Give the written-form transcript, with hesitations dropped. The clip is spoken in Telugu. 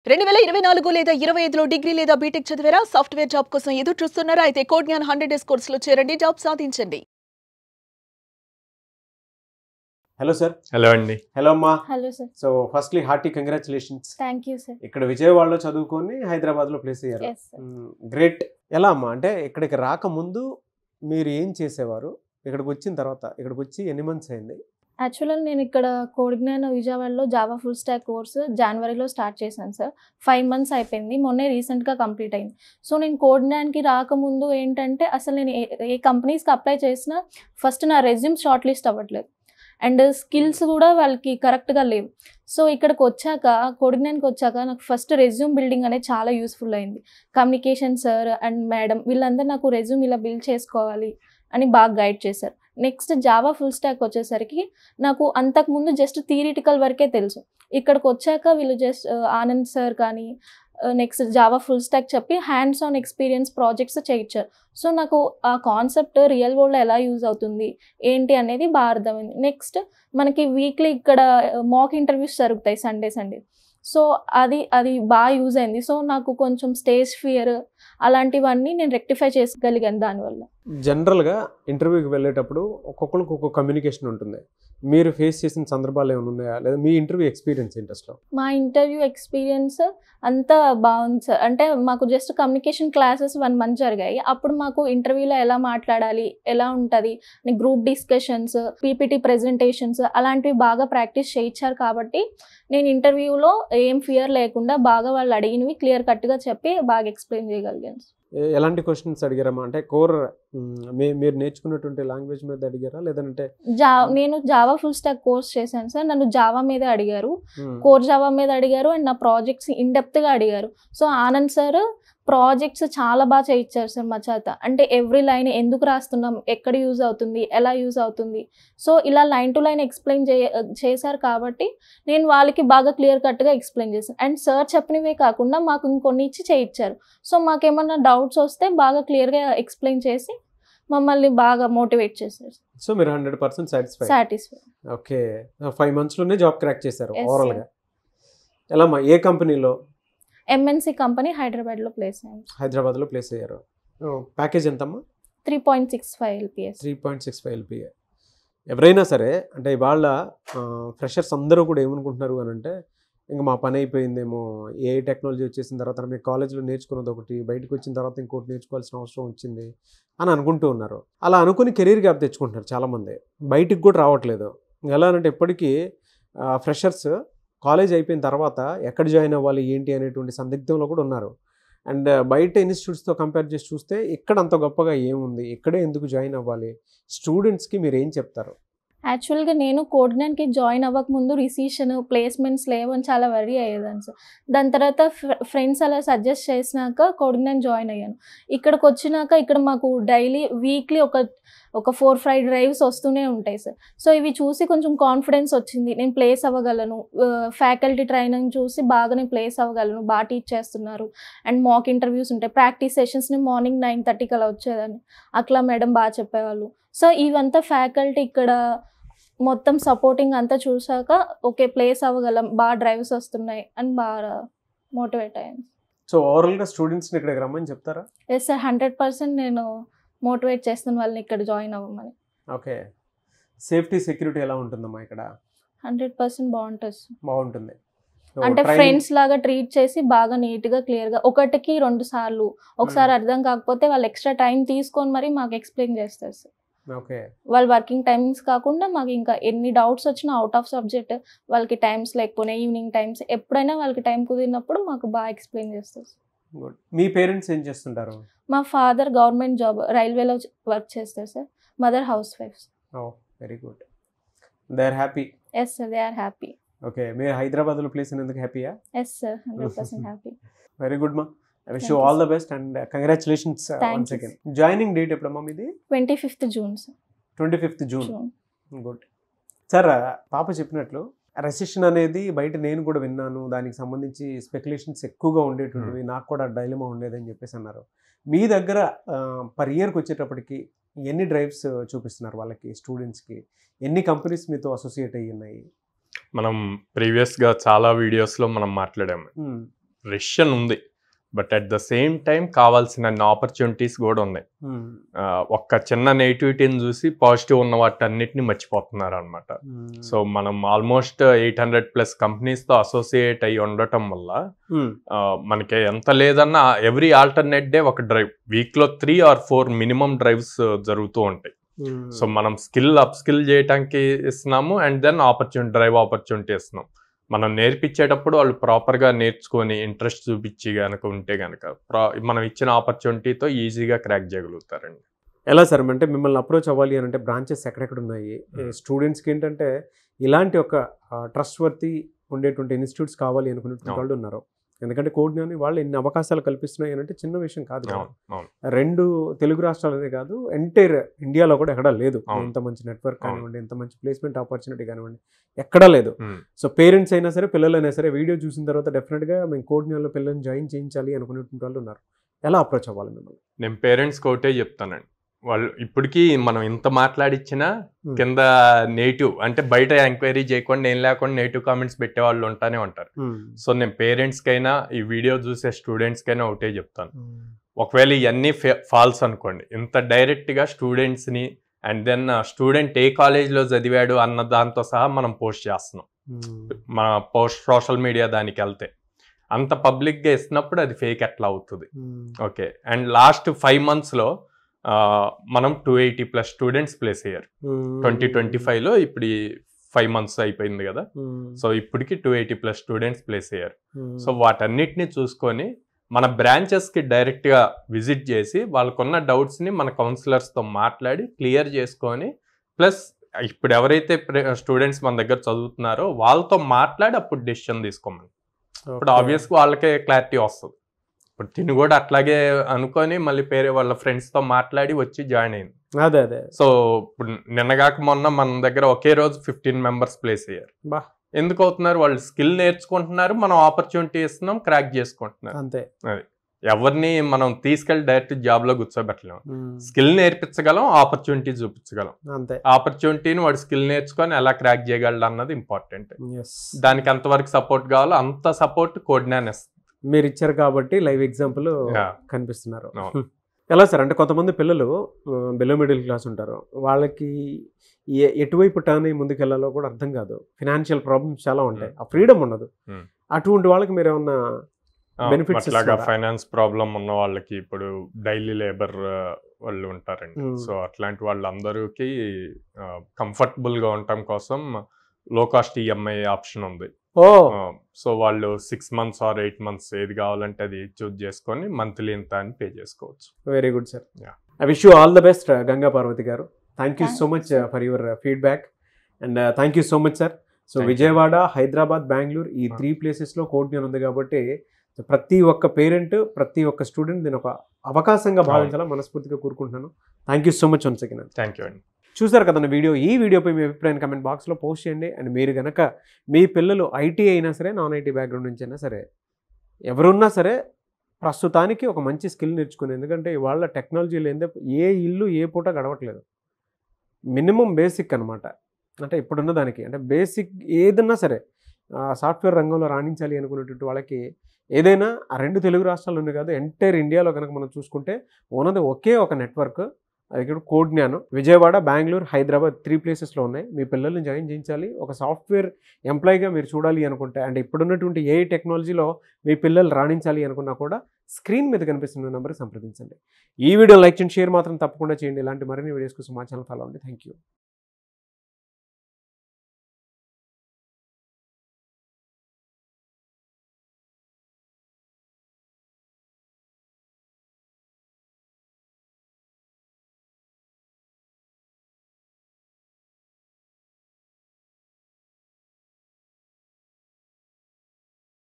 2024 లేదా 25లో డిగ్రీ లేదా బీటెక్ చదివారా? సాఫ్ట్‌వేర్ జాబ్ కోసం ఎదురు చూస్తున్నారా? అయితే కోడ్ జ్ఞాన్ 100 డేస్ కోర్సులో చేరండి, జాబ్ సాధించండి. Hello sir. హలో అండి. హలో అమ్మా. Hello sir. So firstly hearty congratulations. Thank you sir. ఇక్కడ విజయవాడలో చదువుకొని హైదరాబాద్లో ప్లేస్ అయ్యారు. Yes sir. గ్రేట్. ఎలా అమ్మా, అంటే ఇక్కడికి రాకముందు మీరు ఏం చేసేవారు? ఇక్కడికి వచ్చిన తర్వాత, ఇక్కడికి వచ్చి ఎన్ని మంత్స్ అయింది? యాక్చువల్గా నేను ఇక్కడ కోడ్ జ్ఞాన్ విజయవాడలో జావా ఫుల్ స్టాక్ కోర్సు జనవరిలో స్టార్ట్ చేశాను సార్. 5 months అయిపోయింది, మొన్నే రీసెంట్గా కంప్లీట్ అయింది. సో నేను కోడ్ జ్ఞాన్కి రాకముందు ఏంటంటే అసలు నేను ఏ కంపెనీస్కి అప్లై చేసినా ఫస్ట్ నా రెజ్యూమ్ షార్ట్ లిస్ట్ అవ్వట్లేదు అండ్ స్కిల్స్ కూడా వాళ్ళకి కరెక్ట్గా లేవు. సో ఇక్కడికి వచ్చాక కోడ్ జ్ఞాన్కి వచ్చాక నాకు ఫస్ట్ రెజ్యూమ్ బిల్డింగ్ అనేది చాలా యూస్ఫుల్ అయింది. కమ్యూనికేషన్ సార్ అండ్ మేడం వీళ్ళందరూ నాకు రెజ్యూమ్ ఇలా బిల్డ్ చేసుకోవాలి అని బాగా గైడ్ చేశారు. నెక్స్ట్ జావా ఫుల్ స్టాక్ వచ్చేసరికి నాకు అంతకుముందు జస్ట్ థియరిటికల్ వరకే తెలుసు. ఇక్కడికి వచ్చాక వీళ్ళు జస్ట్ ఆనంద్ సార్ కానీ నెక్స్ట్ జావా ఫుల్ స్టాక్ చెప్పి హ్యాండ్స్ ఆన్ ఎక్స్పీరియన్స్ ప్రాజెక్ట్స్ చేయించారు. సో నాకు ఆ కాన్సెప్ట్ రియల్ వరల్డ్లో ఎలా యూజ్ అవుతుంది ఏంటి అనేది బాగా అర్థమైంది. నెక్స్ట్ మనకి వీక్లీ ఇక్కడ మాక్ ఇంటర్వ్యూస్ జరుగుతాయి సండే. సో అది బాగా యూజ్ అయింది. సో నాకు కొంచెం స్టేజ్ ఫియర్ అలాంటివన్నీ నేను రెక్టిఫై చేసుకోగలిగాను దానివల్ల. జనరల్గా ఇంటర్వ్యూకి వెళ్ళేటప్పుడు ఒక్కొక్కరికి ఒక్కొక్క కమ్యూనికేషన్ ఉంటుంది. మీరు ఫేస్ చేసిన సందర్భాలు ఏమైనా ఉన్నాయా, లేదా మీ ఇంటర్వ్యూ ఎక్స్పీరియన్స్ ఏంటి అసలు? మా ఇంటర్వ్యూ ఎక్స్పీరియన్స్ అంతా బాగుంది సార్. అంటే మాకు జస్ట్ కమ్యూనికేషన్ క్లాసెస్ 1 month జరిగాయి. అప్పుడు మాకు ఇంటర్వ్యూలో ఎలా మాట్లాడాలి, ఎలా ఉంటుంది, గ్రూప్ డిస్కషన్స్, పీపీటీ ప్రెజెంటేషన్స్ అలాంటివి బాగా ప్రాక్టీస్ చేయించారు. కాబట్టి నేను ఇంటర్వ్యూలో ఏం ఫియర్ లేకుండా బాగా వాళ్ళు అడిగినవి క్లియర్ కట్గా చెప్పి బాగా ఎక్స్ప్లెయిన్ చేయగలిగాను. ఎలాంటి క్వశ్చన్స్ అడిగారమ్మా? అంటే కోర్ మీరు నేర్చుకున్నటువంటి లాంగ్వేజ్ మీద అడిగారా, లేదంటే? నేను జావా ఫుల్ స్టాక్ కోర్స్ చేశాను సార్. నన్ను జావా మీద అడిగారు, కోర్ జావా మీద అడిగారు అండ్ నా ప్రాజెక్ట్స్ ఇన్డెప్త్గా అడిగారు. సో ఆనంద్ సార్ ప్రాజెక్ట్స్ చాలా బాగా చేయించారు సార్ మా చేత. అంటే ఎవ్రీ లైన్ ఎందుకు రాస్తున్నాం, ఎక్కడ యూజ్ అవుతుంది, ఎలా యూజ్ అవుతుంది, సో ఇలా లైన్ టు లైన్ ఎక్స్ప్లెయిన్ చేశారు. కాబట్టి నేను వాళ్ళకి బాగా క్లియర్ కట్గా ఎక్స్ప్లెయిన్ చేశాను. అండ్ సార్ చెప్పినవే కాకుండా మాకు ఇంకొన్ని ఇచ్చి చేయించారు. సో మాకేమన్నా డౌట్స్ వస్తే బాగా క్లియర్గా ఎక్స్ప్లెయిన్ చేసి మమ్మల్ని బాగా మోటివేట్ చేశారు. సో మీరు 100% సాటిస్ఫై. ఓకే. 5 monthsలోనే జాబ్ క్రాక్ చేశారు ఓవరాల్గా. ఎలా అమ్మా, ఏ కంపెనీలో? ఎంఎన్సీ కంపెనీ హైదరాబాద్లో ప్లేస్ అయ్యాను. హైదరాబాద్లో ప్లేస్ అయ్యారు. ప్యాకేజ్ ఎంతమ్మా? 3.65 LPS. 3.65 LPA. ఎవరైనా సరే అంటే ఇవాళ ఫ్రెషర్స్ అందరూ కూడా ఏమనుకుంటున్నారు అని అంటే, ఇంకా మా పని అయిపోయిందేమో, ఏ టెక్నాలజీ వచ్చేసిన తర్వాత మీ కాలేజ్లో నేర్చుకున్నది ఒకటి, బయటకు వచ్చిన తర్వాత ఇంకోటి నేర్చుకోవాల్సిన అవసరం వచ్చింది అని అనుకుంటూ ఉన్నారు. అలా అనుకుని కెరీర్ గ్యాప్ తెచ్చుకుంటున్నారు చాలామంది, బయటికి కూడా రావట్లేదు. ఎలా అంటే ఇప్పటికీ ఫ్రెషర్స్ కాలేజ్ అయిపోయిన తర్వాత ఎక్కడ జాయిన్ అవ్వాలి ఏంటి అనేటువంటి సందిగ్ధంలో కూడా ఉన్నారు. అండ్ బయట ఇన్స్టిట్యూట్స్తో కంపేర్ చేసి చూస్తే ఇక్కడ అంత గొప్పగా ఏముంది, ఇక్కడే ఎందుకు జాయిన్ అవ్వాలి? స్టూడెంట్స్కి మీరు ఏం చెప్తారు? యాక్చువల్గా నేను కోడ్ జ్ఞాన్కి జాయిన్ అవ్వకముందు రిసీషన్ ప్లేస్మెంట్స్ లేవని చాలా వరీ అయ్యేదాన్ని సార్. దాని తర్వాత ఫ్రెండ్స్ అలా సజెస్ట్ చేసినాక కోడ్ జ్ఞాన్ జాయిన్ అయ్యాను. ఇక్కడికి వచ్చినాక ఇక్కడ మాకు డైలీ వీక్లీ ఒక 4-5 డ్రైవ్స్ వస్తూనే ఉంటాయి సార్. సో ఇవి చూసి కొంచెం కాన్ఫిడెన్స్ వచ్చింది, నేను ప్లేస్ అవ్వగలను. ఫ్యాకల్టీ ట్రైనింగ్ చూసి బాగా నేను ప్లేస్ అవ్వగలను, బాగా టీచ్ చేస్తున్నారు. అండ్ మాక్ ఇంటర్వ్యూస్ ఉంటాయి, ప్రాక్టీస్ సెషన్స్ని మార్నింగ్ 9:30కి అలా వచ్చేదాన్ని. అట్లా మేడం బాగా చెప్పేవాళ్ళు. సో ఇవంతా ఫ్యాకల్టీ ఇక్కడ మొత్తం సపోర్టింగ్ అంతా చూసాక ఓకే ప్లేస్ అవ్వగలం, బాగా డ్రైవ్స్ వస్తున్నాయి అని బాగా మోటివేట్ అయ్యాను. సో ఓవరాల్గా స్టూడెంట్స్ని ఇక్కడికి రమ్మని చెప్తారా? ఎస్ సార్, 100% నేను మోటివేట్ చేస్తాను వాళ్ళని ఇక్కడ జాయిన్ అవ్వమని. ఓకే. సేఫ్టీ సెక్యూరిటీ ఎలా ఉంటుందమ్మా ఇక్కడ? 100% బాగుంటుంది. అంటే ఫ్రెండ్స్ లాగా ట్రీట్ చేసి బాగా నీట్గా క్లియర్గా 1కి 2 సార్లు, ఒకసారి అర్థం కాకపోతే వాళ్ళు ఎక్స్ట్రా టైం తీసుకొని మరి మాకు ఎక్స్ప్లెయిన్ చేస్తారు సార్. ఓకే. వాళ్ళ వర్కింగ్ టైమింగ్స్ కాకుండా మాకు ఇంకా ఎన్ని డౌట్స్ వచ్చినా అవుట్ ఆఫ్ సబ్జెక్ట్ వాళ్ళకి టైమ్స్ లేకపోయినా ఈవినింగ్ టైమ్స్ ఎప్పుడైనా వాళ్ళకి టైం కుదిరినప్పుడు మాకు బాగా ఎక్స్ప్లెయిన్ చేస్తారు. గుడ్. మీ పేరెంట్స్ ఏం చేస్తుంటారు? మా ఫాదర్ గవర్నమెంట్ జాబ్ రైల్వేలో వర్క్ చేస్తారు సార్. మదర్ హౌస్ వైఫ్స్. Very good. They are happy? Yes sir, they are happy. Okay. మీరు హైదరాబాద్లో ప్లేస్ అయినందుకు హ్యాపీయా? Yes sir, 100% happy. Very good మా. I wish you all the best and congratulations once again. Joining date ఎప్పుడమ్మా మీది? 25th June sir. 25th June. Good sir. పాప చెప్పినట్లు రెసిషన్ అనేది బయట నేను కూడా విన్నాను, దానికి సంబంధించి స్పెక్యులేషన్స్ ఎక్కువగా ఉండేటువంటివి, నాకు కూడా డైలమా ఉండేదని చెప్పేసి అన్నారు. మీ దగ్గర పర్ ఇయర్కి వచ్చేటప్పటికి ఎన్ని డ్రైవ్స్ చూపిస్తున్నారు వాళ్ళకి, స్టూడెంట్స్కి? ఎన్ని కంపెనీస్ మీతో అసోసియేట్ అయ్యి ఉన్నాయి? మనం ప్రీవియస్గా చాలా వీడియోస్లో మనం మాట్లాడాము. రెషన్ ఉంది, but at the same time కావాల్సిన ఆపర్చునిటీస్ కూడా ఉన్నాయి. ఒక్క చిన్న నెగిటివిటీని చూసి పాజిటివ్ ఉన్న వాటన్నిటిని మర్చిపోతున్నారు అనమాట. సో మనం ఆల్మోస్ట్ 800+ కంపెనీస్తో అసోసియేట్ అయ్యి ఉండటం వల్ల మనకి ఎంత లేదన్నా ఎవ్రీ ఆల్టర్నేట్ డే ఒక డ్రైవ్, వీక్లో 3 or 4 మినిమం డ్రైవ్స్ జరుగుతూ ఉంటాయి. సో మనం అప్ స్కిల్ చేయడానికి ఇస్తున్నాము, అండ్ దెన్ డ్రైవ్ ఆపర్చునిటీ ఇస్తున్నాం. మనం నేర్పించేటప్పుడు వాళ్ళు ప్రాపర్గా నేర్చుకొని ఇంట్రెస్ట్ చూపించి కనుక ఉంటే కనుక మనం ఇచ్చిన ఆపర్చునిటీతో ఈజీగా క్రాక్ చేయగలుగుతారండి. ఎలా సార్ అంటే మిమ్మల్ని అప్రోచ్ అవ్వాలి అని అంటే బ్రాంచెస్ ఎక్కడెక్కడ ఉన్నాయి? స్టూడెంట్స్కి ఏంటంటే ఇలాంటి ఒక ట్రస్ట్ వర్తీ ఉండేటువంటి ఇన్స్టిట్యూట్స్ కావాలి అనుకునే వాళ్ళు ఉన్నారు. ఎందుకంటే కోడ్జ్ఞాన్ వాళ్ళు ఎన్ని అవకాశాలు కల్పిస్తున్నాయి అని అంటే చిన్న విషయం కాదు. 2 తెలుగు రాష్ట్రాలనే కాదు, ఎంటైర్ ఇండియాలో కూడా ఎక్కడా లేదు ఇంత మంచి నెట్వర్క్ కానివ్వండి, ఇంత మంచి ప్లేస్మెంట్ ఆపర్చునిటీ కానివ్వండి, ఎక్కడా లేదు. సో పేరెంట్స్ అయినా సరే, పిల్లలైనా సరే వీడియో చూసిన తర్వాత డెఫినెట్గా మేము కోడ్జ్ఞాన్లో పిల్లల్ని జాయిన్ చేయించాలి అనుకునేటువంటి వాళ్ళు ఉన్నారు. ఎలా అప్రోచ్ అవ్వాలి మిమ్మల్ని? నేను పేరెంట్స్కి ఒకటే చెప్తానండి, వాళ్ళు ఇప్పటికీ మనం ఇంత మాట్లాడిచ్చినా కింద నెగిటివ్ అంటే బయట ఎంక్వైరీ చేయకుండా ఏం లేకుండా నెగిటివ్ కామెంట్స్ పెట్టే వాళ్ళు ఉంటానే ఉంటారు. సో నేను పేరెంట్స్కైనా ఈ వీడియో చూసే స్టూడెంట్స్కైనా ఒకటే చెప్తాను, ఒకవేళ ఇవన్నీ ఫాల్స్ అనుకోండి, ఇంత డైరెక్ట్గా స్టూడెంట్స్ని అండ్ దెన్ స్టూడెంట్ ఏ కాలేజ్లో చదివాడు అన్న దాంతో సహా మనం పోస్ట్ చేస్తున్నాం. మన సోషల్ మీడియా దానికి వెళ్తే అంత పబ్లిక్గా ఇస్తున్నప్పుడు అది ఫేక్ ఎట్లా అవుతుంది? ఓకే, అండ్ లాస్ట్ 5 monthsలో మనం 280+ స్టూడెంట్స్ ప్లేస్ అయ్యారు. 2025లో ఇప్పుడు 5 months అయిపోయింది కదా. సో ఇప్పటికి 280+ స్టూడెంట్స్ ప్లేస్ అయ్యారు. సో వాటన్నిటిని చూసుకొని మన బ్రాంచెస్కి డైరెక్ట్గా విజిట్ చేసి వాళ్ళకున్న డౌట్స్ని మన కౌన్సిలర్స్తో మాట్లాడి క్లియర్ చేసుకొని, ప్లస్ ఇప్పుడు ఎవరైతే స్టూడెంట్స్ మన దగ్గర చదువుతున్నారో వాళ్ళతో మాట్లాడి అప్పుడు డెసిషన్ తీసుకోమని. ఇప్పుడు ఆబ్వియస్గా వాళ్ళకే క్లారిటీ వస్తుంది. ఇప్పుడు తిని కూడా అట్లాగే అనుకొని మళ్ళీ వాళ్ళ ఫ్రెండ్స్తో మాట్లాడి వచ్చి జాయిన్ అయింది. అదే సో ఇప్పుడు నిన్నగాక మొన్న మన దగ్గర ఒకే రోజు 15 members ప్లేస్ అయ్యారు. ఎందుకు అవుతున్నారు? వాళ్ళు స్కిల్ నేర్చుకుంటున్నారు, మనం ఆపర్చునిటీ ఇస్తున్నాం, క్రాక్ చేసుకుంటున్నారు. అంతే. అది ఎవరిని మనం తీసుకెళ్ళి డైరెక్ట్ జాబ్లో కూర్చోబెట్టలేము. Skill నేర్పించగలం, opportunity చూపించగలం. అంతే. ఆపర్చునిటీని వాడు స్కిల్ నేర్చుకొని ఎలా క్రాక్ చేయగలడు అన్నది ఇంపార్టెంట్. దానికి ఎంతవరకు సపోర్ట్ కావాలో అంత సపోర్ట్ కోడ్జ్ఞాన్ ఇస్తుంది. మీరు ఇచ్చారు కాబట్టి లైవ్ ఎగ్జాంపుల్ కనిపిస్తున్నారు. ఎలా సార్ అంటే కొంతమంది పిల్లలు బిలో మిడిల్ క్లాస్ ఉంటారు, వాళ్ళకి ఎటువైపు టర్న్ అయ్యి ముందుకెళ్లాలో కూడా అర్థం కాదు. ఫినాన్షియల్ ప్రాబ్లమ్స్ చాలా ఉంటాయి, ఆ ఫ్రీడమ్ ఉండదు. అటువంటి వాళ్ళకి మీరు ఏమన్నా బెనిఫిట్స్? ఫైనాన్స్ ప్రాబ్లం ఉన్న వాళ్ళకి ఇప్పుడు డైలీ లేబర్ వాళ్ళు ఉంటారండి. సో అట్లాంటి వాళ్ళందరికీ కంఫర్టబుల్గా ఉండటం కోసం లో కాస్ట్ ఈఎంఐ ఆప్షన్ ఉంది. సో వాళ్ళు 6 months or 8 months ఏది కావాలంటే అది చూజ్ చేసుకొని మంత్లీ ఇంత అని పే చేసుకోవచ్చు. Very good sir. I wish you all the best Ganga Parvati గారు. Thank you so much for your feedback and thank you so much sir. So Vijayawada, Hyderabad, Bengaluru ఈ 3 places కోడ్జ్ఞాన్ ఉంది కాబట్టి ప్రతి ఒక్క పేరెంట్, ప్రతి ఒక్క స్టూడెంట్ దీని ఒక అవకాశంగా భావించాలని మనస్ఫూర్తిగా కోరుకుంటున్నాను. Thank you so much once again. Thank you అండి. చూసారు కదండి ఈ వీడియోపై మీ అభిప్రాయాన్ని కమెంట్ బాక్స్లో పోస్ట్ చేయండి. అండ్ మీరు కనుక మీ పిల్లలు ఐటీ అయినా సరే, నాన్ ఐటీ బ్యాక్గ్రౌండ్ నుంచి అయినా సరే, ఎవరున్నా సరే ప్రస్తుతానికి ఒక మంచి స్కిల్ నేర్చుకుని, ఎందుకంటే ఇవాళ టెక్నాలజీ లేదే ఏ ఇల్లు ఏ పూట గడవట్లేదు. మినిమం బేసిక్ అనమాట. అంటే ఇప్పుడున్న దానికి అంటే బేసిక్ ఏదన్నా సరే సాఫ్ట్వేర్ రంగంలో రాణించాలి అనుకునేటువంటి వాళ్ళకి ఏదైనా ఆ 2 తెలుగు రాష్ట్రాల్లోనే కాదు, ఎంటైర్ ఇండియాలో కనుక మనం చూసుకుంటే ఉన్నది ఒకే ఒక నెట్వర్క్, అది ఇక్కడ కోడ్జ్ఞాన్. విజయవాడ, బెంగళూరు, హైదరాబాద్ 3 placesలో ఉన్నాయి. మీ పిల్లల్ని జాయిన్ చేయించాలి, ఒక సాఫ్ట్వేర్ ఎంప్లాయీగా మీరు చూడాలి అనుకుంటే, అంటే ఇప్పుడున్నటువంటి ఏఐ టెక్నాలజీలో మీ పిల్లలు రాణించాలి అనుకున్నా కూడా స్క్రీన్ మీద కనిపిస్తున్న నెంబర్కి సంప్రదించండి. ఈ వీడియో లైక్ చేయండి, షేర్ మాత్రం తప్పకుండా చేయండి. ఇలాంటి మరిన్ని వీడియోస్ కోసం మా ఛానల్ ఫాలో అవ్వండి. Thank you.